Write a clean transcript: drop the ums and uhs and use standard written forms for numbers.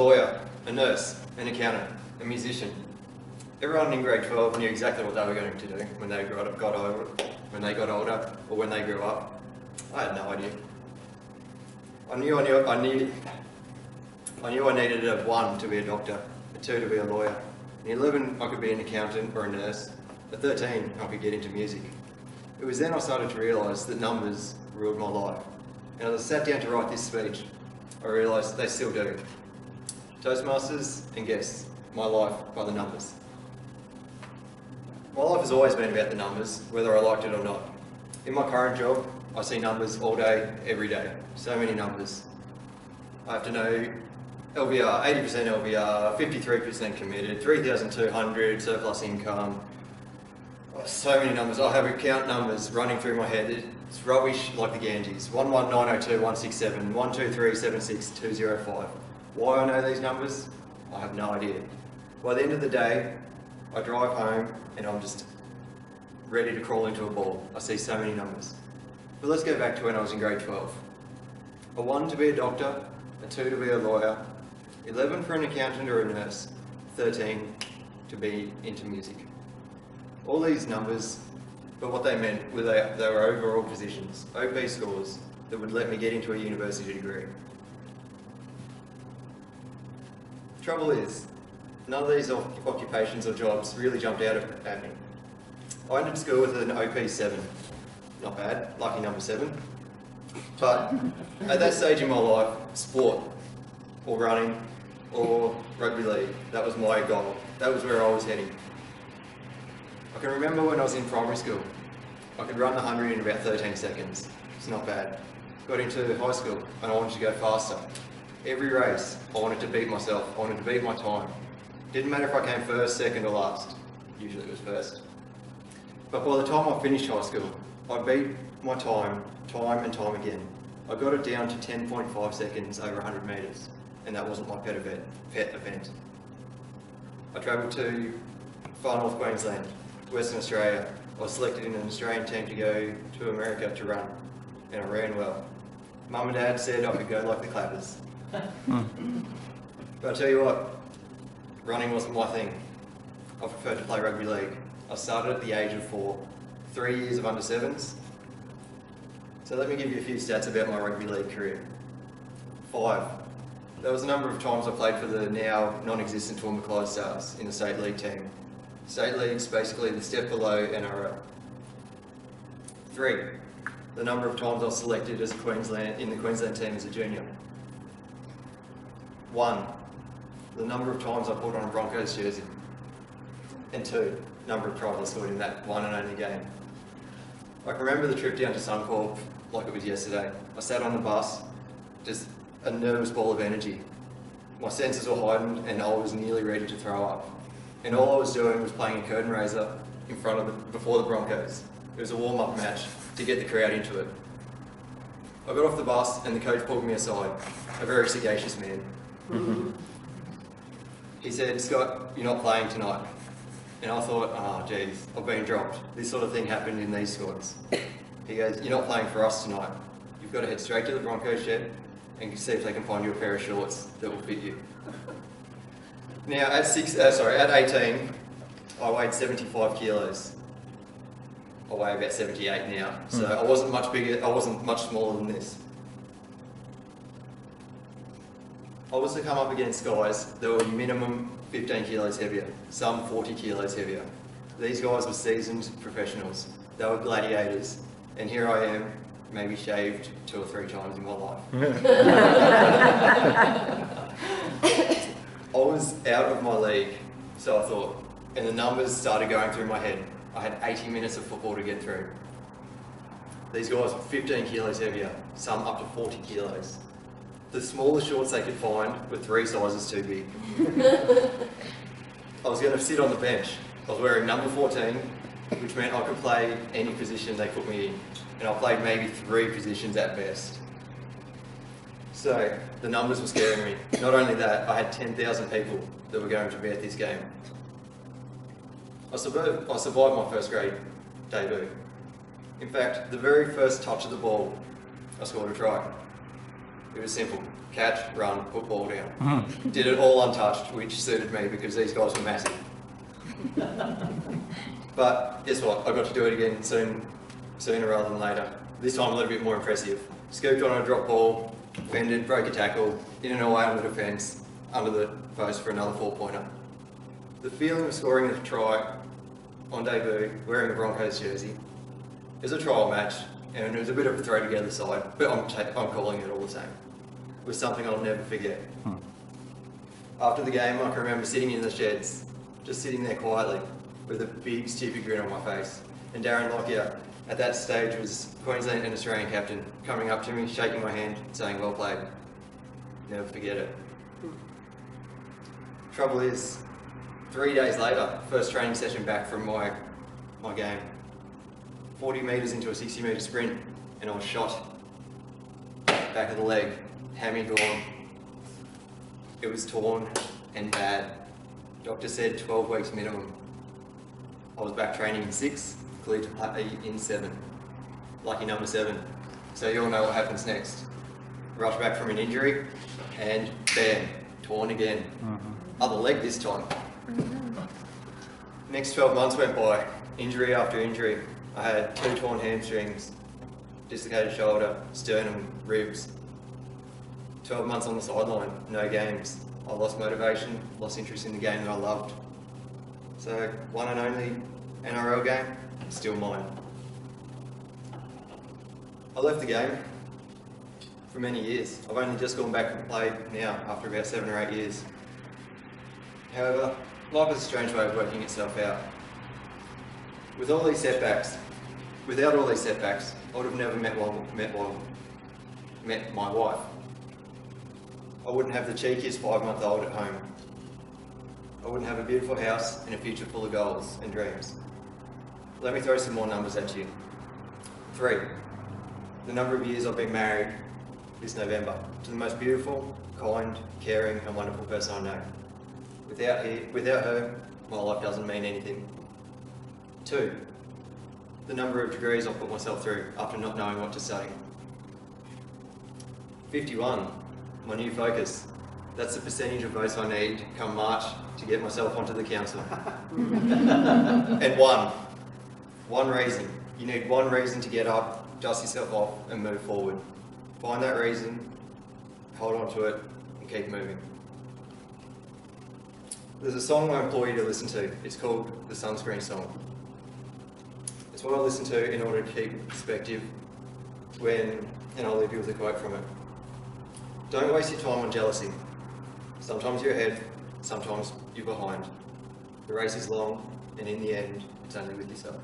lawyer, a nurse, an accountant, a musician. Everyone in grade 12 knew exactly what they were going to do when they got older, or when they grew up. I had no idea. I knew I needed a 1 to be a doctor, a 2 to be a lawyer. At 11 I could be an accountant or a nurse. At 13 I could get into music. It was then I started to realise that numbers ruled my life. And as I sat down to write this speech, I realised they still do. Toastmasters and guests, my life by the numbers. My life has always been about the numbers, whether I liked it or not. In my current job, I see numbers all day, every day. So many numbers. I have to know LVR, 80% LVR, 53% committed, 3,200 surplus income. Oh, so many numbers. I have account numbers running through my head. It's rubbish like the Ganges. 11902167, 123762005. Why I know these numbers? I have no idea. By the end of the day, I drive home and I'm just ready to crawl into a ball. I see so many numbers. But let's go back to when I was in grade 12. A 1 to be a doctor, a 2 to be a lawyer, 11 for an accountant or a nurse, 13 to be into music. All these numbers, but what they meant were they were overall positions, OP scores, that would let me get into a university degree. The trouble is, none of these occupations or jobs really jumped out at me. I entered school with an OP 7. Not bad, lucky number 7. But at that stage in my life, sport, or running, or rugby league, that was my goal. That was where I was heading. I can remember when I was in primary school, I could run the 100 in about 13 seconds. It's not bad. Got into high school and I wanted to go faster. Every race, I wanted to beat myself. I wanted to beat my time. Didn't matter if I came first, second or last. Usually it was first. But by the time I finished high school, I beat my time and time again. I got it down to 10.5 seconds over 100 metres, and that wasn't my pet event. I travelled to far north Queensland, Western Australia. I was selected in an Australian team to go to America to run, and I ran well. Mum and Dad said I could go like the Clappers. But I tell you what, running wasn't my thing. I preferred to play rugby league. I started at the age of 4, 3 years of under 7s. So let me give you a few stats about my rugby league career. 5. There was a number of times I played for the now non-existent Toowoomba Clyde Stars in the state league team. State league's basically the step below NRL. 3. The number of times I was selected as in the Queensland team as a junior. 1. The number of times I put on a Broncos jersey. And 2. Number of tries I scored in that one and only game. I can remember the trip down to Suncorp like it was yesterday. I sat on the bus, just a nervous ball of energy. My senses were heightened and I was nearly ready to throw up. And all I was doing was playing a curtain raiser before the Broncos. It was a warm-up match to get the crowd into it. I got off the bus and the coach pulled me aside, a very sagacious man. He said, "Scott, you're not playing tonight." And I thought, oh geez, I've been dropped. This sort of thing happened in these squads. He goes, "You're not playing for us tonight. You've got to head straight to the Broncos shed and see if they can find you a pair of shorts that will fit you." Now, at 18, I weighed 75 kilos. I weigh about 78 now, so I wasn't much bigger, I wasn't much smaller than this. I was to come up against guys that were minimum 15 kilos heavier, some 40 kilos heavier. These guys were seasoned professionals. They were gladiators, and here I am, maybe shaved 2 or 3 times in my life. I was out of my league, so I thought, and the numbers started going through my head. I had 80 minutes of football to get through. These guys were 15 kilos heavier, some up to 40 kilos. The smallest shorts they could find were 3 sizes too big. I was going to sit on the bench. I was wearing number 14, which meant I could play any position they put me in. And I played maybe 3 positions at best. So the numbers were scaring me. Not only that, I had 10,000 people that were going to be at this game. I survived my first grade debut. In fact, the very first touch of the ball, I scored a try. It was simple. catch, run, put ball down. Did it all untouched, which suited me because these guys were massive. But guess what? I got to do it again sooner rather than later. This time a little bit more impressive. Scooped on a drop ball, fended, broke a tackle, in and away on the defence, under the post for another 4-pointer. The feeling of scoring a try on debut, wearing a Broncos jersey, it was a trial match, and it was a bit of a throw together side, but I'm calling it all the same. It was something I'll never forget. After the game, I can remember sitting in the sheds, just sitting there quietly, with a big stupid grin on my face. And Darren Lockyer, at that stage, was Queensland and Australian captain, coming up to me, shaking my hand, saying, "Well played." Never forget it. Trouble is, 3 days later, first training session back from my game. 40 metres into a 60-metre sprint, and I was shot. Back of the leg, hammy gone. It was torn and bad. Doctor said 12 weeks minimum. I was back training in 6, cleared to play in 7. Lucky number 7. So you all know what happens next. Rush back from an injury, and bam, torn again. Other leg this time. Next 12 months went by, injury after injury. I had 2 torn hamstrings, dislocated shoulder, sternum, ribs. 12 months on the sideline, no games. I lost motivation, lost interest in the game that I loved. So, one and only NRL game, still mine. I left the game for many years. I've only just gone back and played now after about 7 or 8 years. However, life is a strange way of working itself out. Without all these setbacks, I would have never met my wife. I wouldn't have the cheekiest 5-month-old at home. I wouldn't have a beautiful house and a future full of goals and dreams. Let me throw some more numbers at you. 3, the number of years I've been married this November to the most beautiful, kind, caring and wonderful person I know. Without her, my life doesn't mean anything. 2, the number of degrees I've put myself through after not knowing what to study. 51, my new focus. That's the percentage of votes I need come March to get myself onto the council. And 1 reason. You need 1 reason to get up, dust yourself off and move forward. Find that reason, hold on to it and keep moving. There's a song I implore you to listen to. It's called the Sunscreen Song. It's what I listen to in order to keep perspective and I'll leave you with a quote from it. Don't waste your time on jealousy. Sometimes you're ahead, sometimes you're behind. The race is long, and in the end, it's only with yourself.